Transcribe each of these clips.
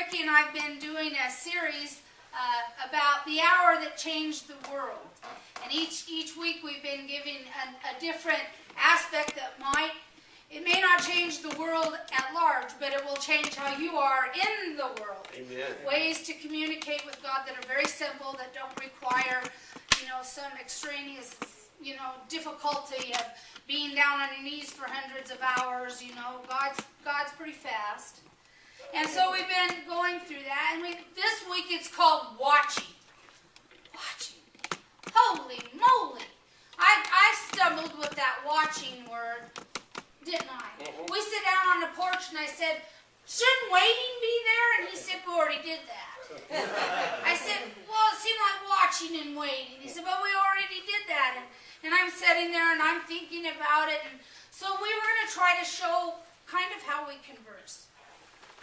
Ricky and I have been doing a series about the hour that changed the world. And each week we've been giving a different aspect that it may not change the world at large, but it will change how you are in the world. Amen. Ways to communicate with God that are very simple, that don't require, some extraneous, difficulty of being down on your knees for hundreds of hours. God's pretty fast. And so we've been going through that, and this week it's called watching. Watching. Holy moly! I stumbled with that watching word, didn't I? We sit down on the porch, and I said, shouldn't waiting be there? And he said, we already did that. I said, well, it seemed like watching and waiting. He said, but we already did that. And I'm sitting there, and I'm thinking about it. And so we were going to try to show kind of how we converse.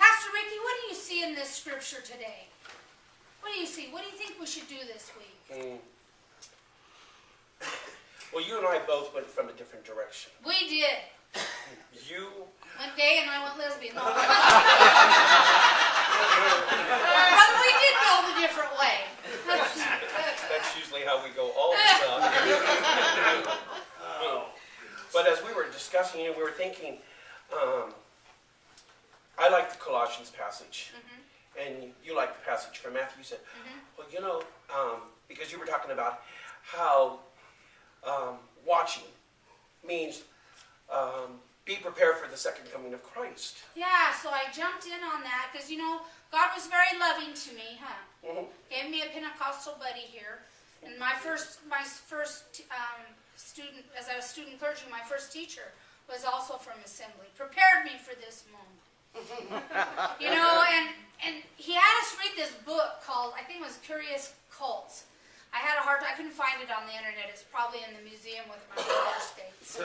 Pastor Ricky, what do you see in this scripture today? What do you see? What do you think we should do this week? Well, you and I both went from a different direction. We did. You went gay and I went lesbian. No. But we did go the different way. That's usually how we go all the time. But as we were discussing, we were thinking, I like the Colossians passage, and you like the passage from Matthew. You said, well, because you were talking about how watching means be prepared for the second coming of Christ. Yeah, so I jumped in on that because, God was very loving to me, Gave me a Pentecostal buddy here. And my first student, as I was student clergy, my first teacher was also from Assembly. Prepared me for this moment. And he had us read this book called, I think it was Curious Cults. I couldn't find it on the internet. It's probably in the museum with my roller skates.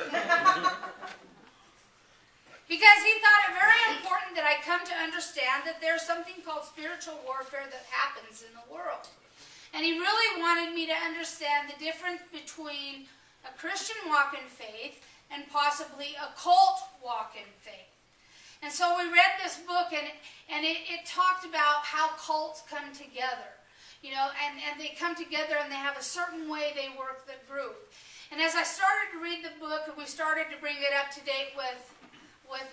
Because he thought it very important that I come to understand that there's something called spiritual warfare that happens in the world. And he really wanted me to understand the difference between a Christian walk in faith and possibly a cult walk in faith. And so we read this book, and it talked about how cults come together. And they come together and they have a certain way they work the group. And as I started to read the book, and we started to bring it up to date with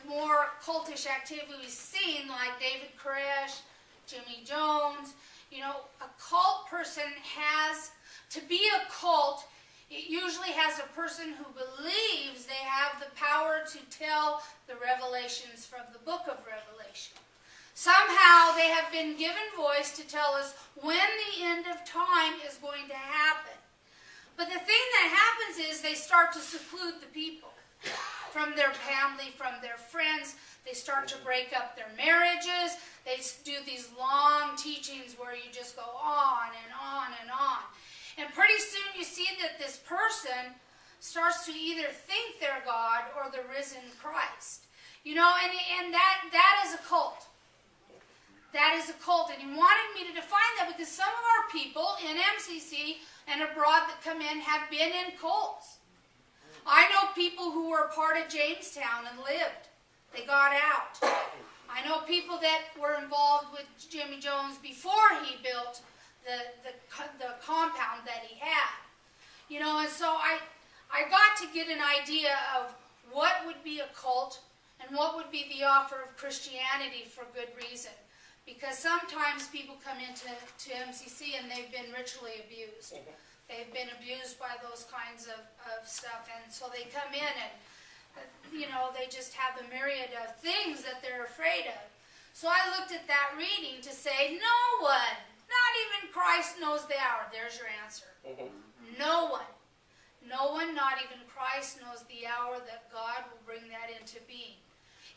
more cultish activities seen, like David Koresh, Jimmy Jones, a cult person to be a cult, it usually has a person who believes they have the power to tell the revelations from the book of Revelation. Somehow they have been given voice to tell us when the end of time is going to happen. But the thing that happens is they start to seclude the people from their family, from their friends. They start to break up their marriages. They do these long teachings where you just go on and on and on. And pretty soon you see that this person starts to either think they're God or the risen Christ. And that is a cult. That is a cult. And he wanted me to define that because some of our people in MCC and abroad that come in have been in cults. I know people who were part of Jamestown and lived. They got out. I know people that were involved with Jimmy Jones before he built the compound that he had. And so I got to get an idea of what would be a cult and what would be the offer of Christianity for good reason. Because sometimes people come into MCC and they've been ritually abused. They've been abused by those kinds of stuff, and so they come in and, they just have a myriad of things that they're afraid of. So I looked at that reading to say, no one, not even Christ knows the hour. There's your answer. No one, not even Christ knows the hour that God will bring that into being.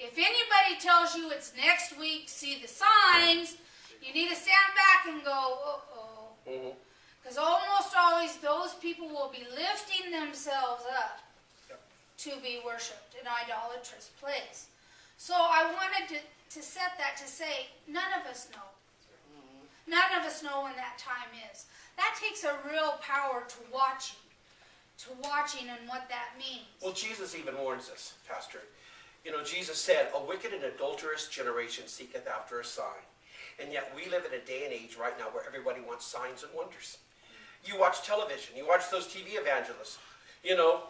If anybody tells you it's next week, see the signs, you need to stand back and go, uh-oh. Because almost always those people will be lifting themselves up to be worshipped in idolatrous place. So I wanted to set that to say, none of us know. None of us know when that time is. That takes a real power to watching and what that means. Well, Jesus even warns us, Pastor. Jesus said, a wicked and adulterous generation seeketh after a sign. And yet we live in a day and age right now where everybody wants signs and wonders. You watch television, you watch those TV evangelists, you know,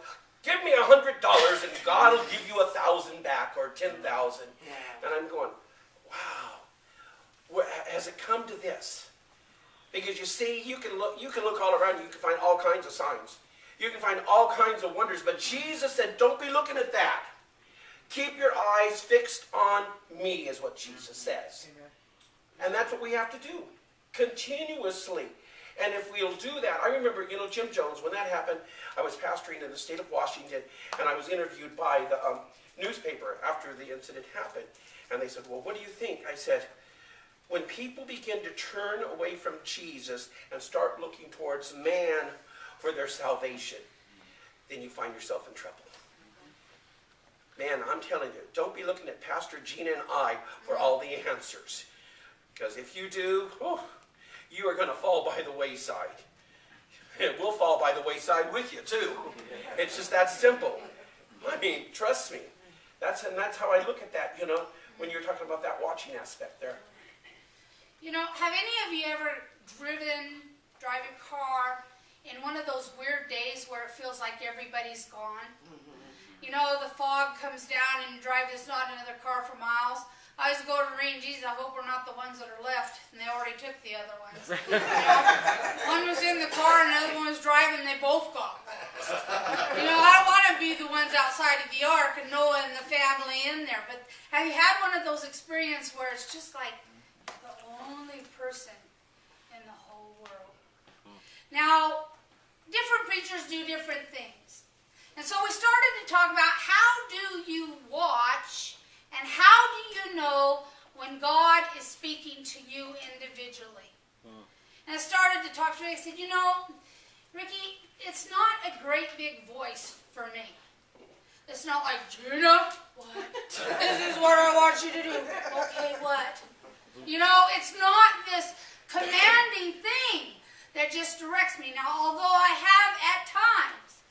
give me $100 and God will give you 1,000 back or 10,000. And I'm going, wow, has it come to this? Because you see, you can look all around you, you can find all kinds of signs. You can find all kinds of wonders, but Jesus said, don't be looking at that. Keep your eyes fixed on me, is what Jesus says. Amen. And that's what we have to do, continuously. And if we'll do that, I remember, you know, Jim Jones, when that happened, I was pastoring in the state of Washington, and I was interviewed by the newspaper after the incident happened. And they said, well, what do you think? I said, when people begin to turn away from Jesus and start looking towards man for their salvation, then you find yourself in trouble. Man, I'm telling you, don't be looking at Pastor Gina and I for all the answers. Because if you do, you are going to fall by the wayside. And we'll fall by the wayside with you too. It's just that simple. I mean, trust me. That's how I look at that, you know, when you're talking about that watching aspect there. You know, have any of you ever drive a car in one of those weird days where it feels like everybody's gone? You know, the fog comes down and you drive, there's not another car for miles. I always go to Marine, geez, I hope we're not the ones that are left, and they already took the other ones. You know, one was in the car and the other one was driving, and they both got lost. You know, I don't want to be the ones outside of the ark and Noah and the family in there, but have you had one of those experiences where it's just like the only person in the whole world? Now, different preachers do different things. And so we started to talk about how do you watch and how do you know when God is speaking to you individually? And I started to talk to Rick. I said, you know, Ricky, it's not a great big voice for me. It's not like, Gina, what? This is what I want you to do. Okay, what? You know, it's not this commanding thing that just directs me. Now, although I have at times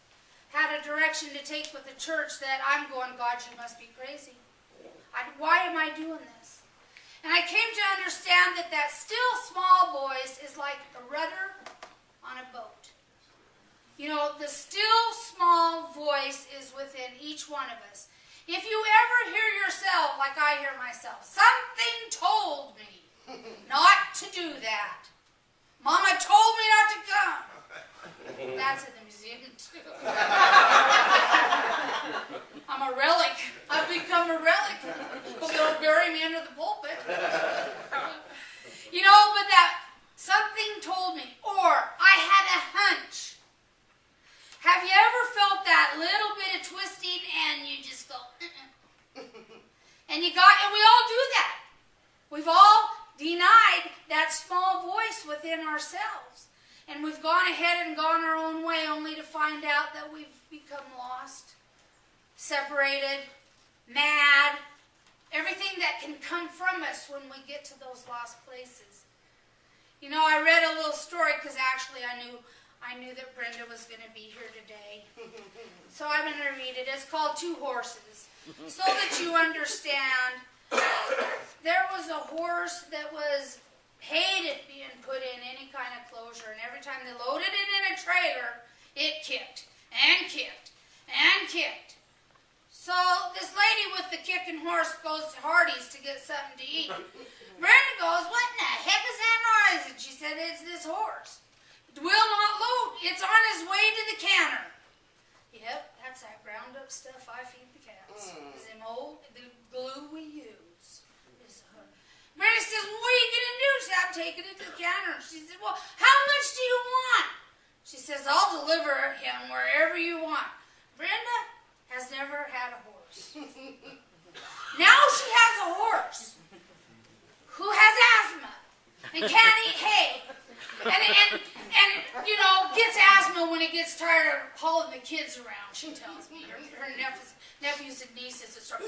had a direction to take with the church that I'm going, God, you must be crazy. Why am I doing this? And I came to understand that that still small voice is like a rudder on a boat. You know, the still small voice is within each one of us. If you ever hear yourself like I hear myself, something told me not to do that. Mama told me not to come. That's in the museum too. I'm a relic. I've become a relic. They'll bury me under the pulpit. You know, but that something told me, or I had a hunch. Have you ever felt that little bit of twisting and you just go, and we all do that. We've all denied that small voice within ourselves. And we've gone ahead and gone our own way only to find out that we've become lost, separated, mad, everything that can come from us when we get to those lost places. You know, I read a little story because actually I knew that Brenda was going to be here today. So I'm going to read it. It's called 2 Horses. So that you understand, there was a horse that hated being put in any kind of closure, and every time they loaded it in a trailer, it kicked and kicked and kicked. So this lady with the kicking horse goes to Hardee's to get something to eat. Brenda goes, what in the heck is that noise? And she said, it's this horse. It will not load. It's on his way to the canner. Yep, that's that ground up stuff I feed the cats. It's the glue we use. Brenda says, well, what are you going to do? She said, I'm taking it to the counter. She said, well, how much do you want? She says, I'll deliver him wherever you want. Brenda has never had a horse. Now she has a horse who has asthma and can't eat hay. And you know, gets asthma when it gets tired of hauling the kids around, she tells me. Her nephews and nieces start